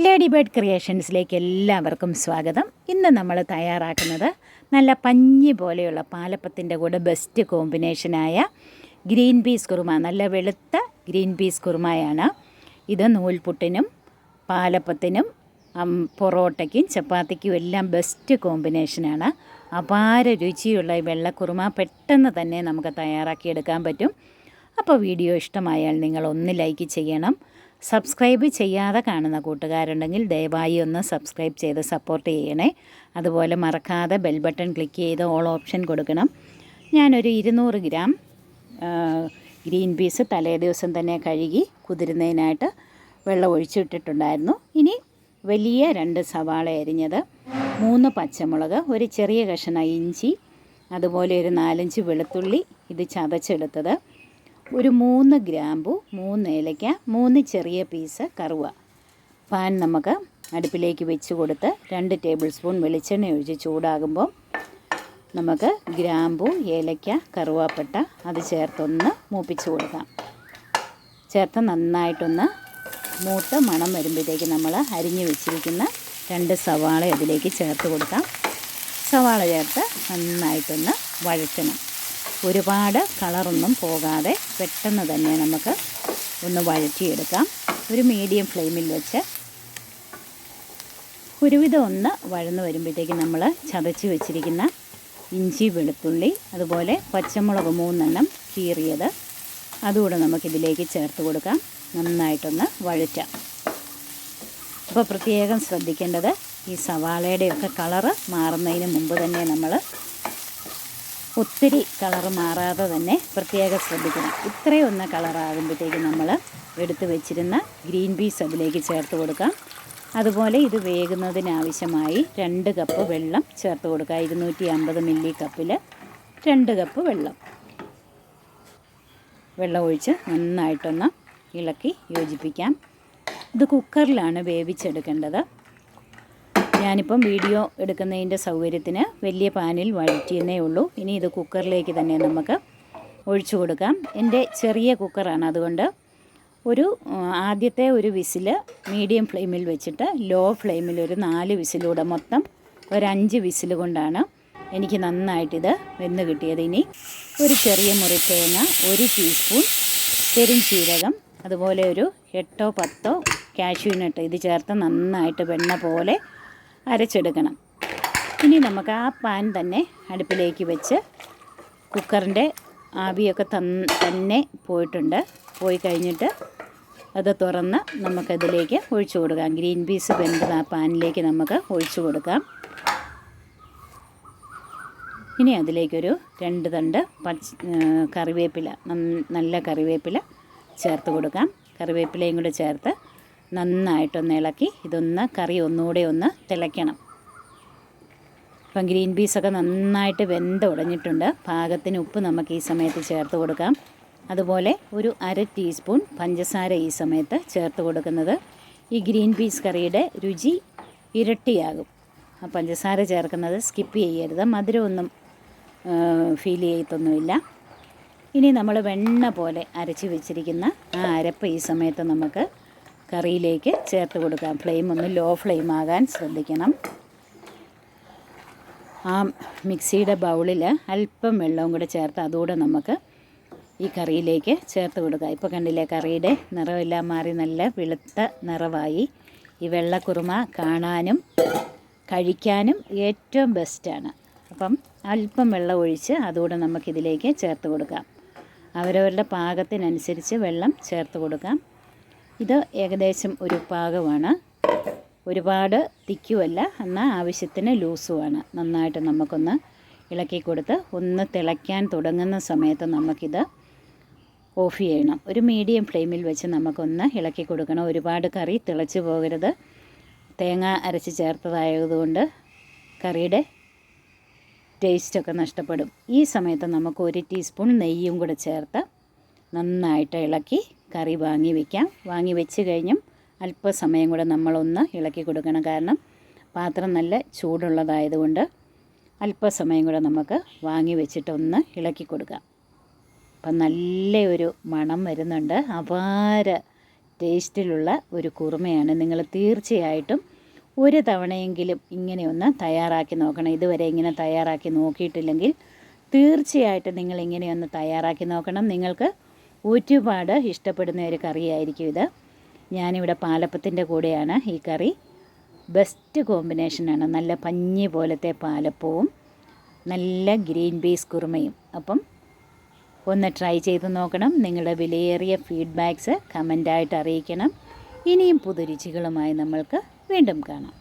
Lady bird ക്രിയേഷൻസിലേക്ക് എല്ലാവർക്കും സ്വാഗതം. ഇന്ന് നമ്മൾ തയ്യാറാക്കുന്നത് നല്ല പഞ്ഞി പോലെയുള്ള പാലപ്പത്തിൻ്റെ കൂടെ ബെസ്റ്റ് കോമ്പിനേഷനായ ഗ്രീൻ പീസ് കുറുമ, നല്ല വെളുത്ത ഗ്രീൻ പീസ് കുറുമയാണ്. ഇത് നൂൽപുട്ടിനും പാലപ്പത്തിനും പൊറോട്ടയ്ക്കും ചപ്പാത്തിക്കും എല്ലാം ബെസ്റ്റ് കോമ്പിനേഷനാണ്. അപാര രുചിയുള്ള ഈ വെള്ളക്കുറുമ പെട്ടെന്ന് തന്നെ നമുക്ക് തയ്യാറാക്കിയെടുക്കാൻ പറ്റും. അപ്പോൾ വീഡിയോ ഇഷ്ടമായാൽ നിങ്ങൾ ഒന്ന് ലൈക്ക് ചെയ്യണം. സബ്സ്ക്രൈബ് ചെയ്യാതെ കാണുന്ന കൂട്ടുകാരുണ്ടെങ്കിൽ ദയവായി ഒന്ന് സബ്സ്ക്രൈബ് ചെയ്ത് സപ്പോർട്ട് ചെയ്യണേ. അതുപോലെ മറക്കാതെ ബെൽ ബട്ടൺ ക്ലിക്ക് ചെയ്ത് ഓൾ ഓപ്ഷൻ കൊടുക്കണം. ഞാനൊരു 200 ഗ്രാം ഗ്രീൻ പീസ് തലേ ദിവസം തന്നെ കഴുകി കുതിരുന്നതിനായിട്ട് വെള്ളം ഒഴിച്ചിട്ടിട്ടുണ്ടായിരുന്നു. ഇനി വലിയ 2 സവാള അരിഞ്ഞത്, 3 പച്ചമുളക്, ഒരു ചെറിയ കഷ്ണം ഇഞ്ചി, അതുപോലെ ഒരു 4-5 വെളുത്തുള്ളി ഇത് ചതച്ചെടുത്തത്, ഒരു 3 ഗ്രാമ്പു, 3 ഏലയ്ക്ക, 3 ചെറിയ പീസ് കറുവ. പാൻ നമുക്ക് അടുപ്പിലേക്ക് വെച്ച് കൊടുത്ത് 2 ടേബിൾ സ്പൂൺ വെളിച്ചെണ്ണ ഒഴിച്ച് ചൂടാകുമ്പോൾ നമുക്ക് ഗ്രാമ്പു, ഏലയ്ക്ക, കറുവാപ്പട്ട അത് ചേർത്തൊന്ന് മൂപ്പിച്ച് കൊടുക്കാം. ചേർത്ത് നന്നായിട്ടൊന്ന് മൂത്ത് മണം വരുമ്പോഴത്തേക്ക് നമ്മൾ അരിഞ്ഞു വെച്ചിരിക്കുന്ന 2 സവാള അതിലേക്ക് ചേർത്ത് കൊടുക്കാം. സവാള ചേർത്ത് നന്നായിട്ടൊന്ന് വഴറ്റണം. ഒരുപാട് കളറൊന്നും പോകാതെ പെട്ടെന്ന് തന്നെ നമുക്ക് ഒന്ന് വഴറ്റിയെടുക്കാം. ഒരു മീഡിയം ഫ്ലെയിമിൽ വെച്ച് ഒരുവിധം ഒന്ന് വഴന്ന് വരുമ്പോഴത്തേക്ക് നമ്മൾ ചതച്ച് വെച്ചിരിക്കുന്ന ഇഞ്ചി, വെളുത്തുള്ളി, അതുപോലെ പച്ചമുളക് 3 എണ്ണം കീറിയത് അതുകൂടെ നമുക്കിതിലേക്ക് ചേർത്ത് കൊടുക്കാം. നന്നായിട്ടൊന്ന് വഴറ്റാം. അപ്പോൾ പ്രത്യേകം ശ്രദ്ധിക്കേണ്ടത് ഈ സവാളയുടെയൊക്കെ കളറ് മാറുന്നതിന് മുമ്പ് തന്നെ നമ്മൾ ഒത്തിരി കളറ് മാറാതെ തന്നെ പ്രത്യേകം ശ്രദ്ധിക്കണം. ഇത്രയും ഒന്ന് കളറാകുമ്പോഴത്തേക്ക് നമ്മൾ എടുത്ത് വെച്ചിരുന്ന ഗ്രീൻ പീസ് അതിലേക്ക് ചേർത്ത് കൊടുക്കാം. അതുപോലെ ഇത് വേകുന്നതിനാവശ്യമായി 2 കപ്പ് വെള്ളം ചേർത്ത് കൊടുക്കുക. 250 മില്ലി കപ്പിൽ 2 കപ്പ് വെള്ളം ഒഴിച്ച് നന്നായിട്ടൊന്ന് ഇളക്കി യോജിപ്പിക്കാം. ഇത് കുക്കറിലാണ് വേവിച്ചെടുക്കേണ്ടത്. ഞാനിപ്പം വീഡിയോ എടുക്കുന്നതിൻ്റെ സൗകര്യത്തിന് വലിയ പാനിൽ വഴറ്റിയെന്നേ ഉള്ളൂ. ഇനി ഇത് കുക്കറിലേക്ക് തന്നെ നമുക്ക് ഒഴിച്ചു കൊടുക്കാം. എൻ്റെ ചെറിയ കുക്കറാണ്, അതുകൊണ്ട് ആദ്യത്തെ ഒരു വിസിൽ മീഡിയം ഫ്ലെയിമിൽ വെച്ചിട്ട് ലോ ഫ്ലെയിമിൽ ഒരു 4 വിസിലൂടെ മൊത്തം ഒരു 5 വിസിൽ കൊണ്ടാണ് എനിക്ക് നന്നായിട്ടിത് വെന്ത് കിട്ടിയത്. ഇനി ഒരു ചെറിയ മുറി തേങ്ങ, 1 ടീസ്പൂൺ പെരുംജീരകം, അതുപോലെ ഒരു 8-10 കാഷ്യൂനട്ട് ഇത് ചേർത്ത് നന്നായിട്ട് വെണ്ണ പോലെ അരച്ചെടുക്കണം. ഇനി നമുക്ക് ആ പാൻ തന്നെ അടുപ്പിലേക്ക് വെച്ച് കുക്കറിൻ്റെ ആവിയൊക്കെ തന്നെ പോയി കഴിഞ്ഞിട്ട് അത് തുറന്ന് നമുക്കതിലേക്ക് ഒഴിച്ചു കൊടുക്കാം. ഗ്രീൻ പീസ് വെന്തത് ആ പാനിലേക്ക് നമുക്ക് ഒഴിച്ചു കൊടുക്കാം. ഇനി അതിലേക്കൊരു 2 തണ്ട് കറിവേപ്പില, നല്ല കറിവേപ്പില ചേർത്ത് കൊടുക്കാം. കറിവേപ്പിലയും കൂടെ ചേർത്ത് നന്നായിട്ടൊന്ന് ഇളക്കി കറി ഒന്നുകൂടെ ഒന്ന് തിളയ്ക്കണം. ഇപ്പം ഗ്രീൻ പീസൊക്കെ നന്നായിട്ട് ഉടഞ്ഞിട്ടുണ്ട്. പാകത്തിന് ഉപ്പ് നമുക്ക് ഈ സമയത്ത് ചേർത്ത് കൊടുക്കാം. അതുപോലെ ഒരു 1/2 ടീസ്പൂൺ പഞ്ചസാര ഈ സമയത്ത് ചേർത്ത് കൊടുക്കുന്നത് ഈ ഗ്രീൻ പീസ് കറിയുടെ രുചി ഇരട്ടിയാകും. ആ പഞ്ചസാര ചേർക്കുന്നത് സ്കിപ്പ് ചെയ്യരുത്. മധുരമൊന്നും ഫീൽ ചെയ്യത്തൊന്നുമില്ല. ഇനി നമ്മൾ വെണ്ണ പോലെ അരച്ച് വെച്ചിരിക്കുന്ന ആ അരപ്പ് ഈ സമയത്ത് നമുക്ക് കറിയിലേക്ക് ചേർത്ത് കൊടുക്കാം. ഫ്ലെയിം ഒന്ന് ലോ ഫ്ലെയിം ആകാൻ ശ്രദ്ധിക്കണം. ആ മിക്സിയുടെ ബൗളിൽ അല്പം വെള്ളവും കൂടെ ചേർത്ത് അതുകൂടെ നമുക്ക് ഈ കറിയിലേക്ക് ചേർത്ത് കൊടുക്കാം. ഇപ്പോൾ കണ്ടില്ലേ, കറിയുടെ നിറമെല്ലാം മാറി നല്ല വെളുത്ത നിറമായി. ഈ വെള്ളക്കുറുമ കാണാനും കഴിക്കാനും ഏറ്റവും ബെസ്റ്റാണ്. അപ്പം അല്പം വെള്ളം ഒഴിച്ച് അതുകൂടെ നമുക്കിതിലേക്ക് ചേർത്ത് കൊടുക്കാം. അവരവരുടെ പാകത്തിനനുസരിച്ച് വെള്ളം ചേർത്ത് കൊടുക്കാം. ഇത് ഏകദേശം ഒരു പാകമാണ്. ഒരുപാട് തിക്കുമല്ല, എന്നാൽ ആവശ്യത്തിന് ലൂസുമാണ്. നന്നായിട്ട് നമുക്കൊന്ന് ഇളക്കി കൊടുത്ത് ഒന്ന് തിളയ്ക്കാൻ തുടങ്ങുന്ന സമയത്ത് നമുക്കിത് ഓഫ് ചെയ്യണം. ഒരു മീഡിയം ഫ്ലെയിമിൽ വെച്ച് നമുക്കൊന്ന് ഇളക്കി കൊടുക്കണം. ഒരുപാട് കറി തിളച്ച് പോകരുത്. തേങ്ങ അരച്ച് ചേർത്തതായതുകൊണ്ട് കറിയുടെ ടേസ്റ്റൊക്കെ നഷ്ടപ്പെടും. ഈ സമയത്ത് നമുക്ക് 1 ടീസ്പൂൺ നെയ്യും കൂടെ ചേർത്ത് നന്നായിട്ട് ഇളക്കി കറി വാങ്ങി വെച്ച് കഴിഞ്ഞും അല്പസമയം കൂടെ നമ്മളൊന്ന് ഇളക്കി കൊടുക്കണം. കാരണം പാത്രം നല്ല ചൂടുള്ളതായതുകൊണ്ട് അല്പസമയം കൂടെ നമുക്ക് വാങ്ങി വെച്ചിട്ടൊന്ന് ഇളക്കി കൊടുക്കാം. അപ്പം നല്ലൊരു മണം വരുന്നുണ്ട്. അപാര ടേസ്റ്റിലുള്ള ഒരു കുറുമയാണ്. നിങ്ങൾ തീർച്ചയായിട്ടും ഒരു തവണയെങ്കിലും ഇങ്ങനെയൊന്ന് തയ്യാറാക്കി നോക്കണം. ഇതുവരെ ഇങ്ങനെ തയ്യാറാക്കി നോക്കിയിട്ടില്ലെങ്കിൽ തീർച്ചയായിട്ടും നിങ്ങൾ ഇങ്ങനെയൊന്ന് തയ്യാറാക്കി നോക്കണം. നിങ്ങൾക്ക് ഒരുപാട് ഇഷ്ടപ്പെടുന്ന ഒരു കറിയായിരിക്കും ഇത്. ഞാനിവിടെ പാലപ്പത്തിൻ്റെ കൂടെയാണ് ഈ കറി. ബെസ്റ്റ് കോമ്പിനേഷനാണ്. നല്ല പഞ്ഞി പോലത്തെ പാലപ്പവും നല്ല ഗ്രീൻ പീസ് കുറുമയും. അപ്പം ഒന്ന് ട്രൈ ചെയ്ത് നോക്കണം. നിങ്ങളുടെ വിലയേറിയ ഫീഡ്ബാക്ക്സ് കമൻ്റായിട്ട് അറിയിക്കണം. ഇനിയും പുതുരുചികളുമായി നമ്മൾക്ക് വീണ്ടും കാണാം.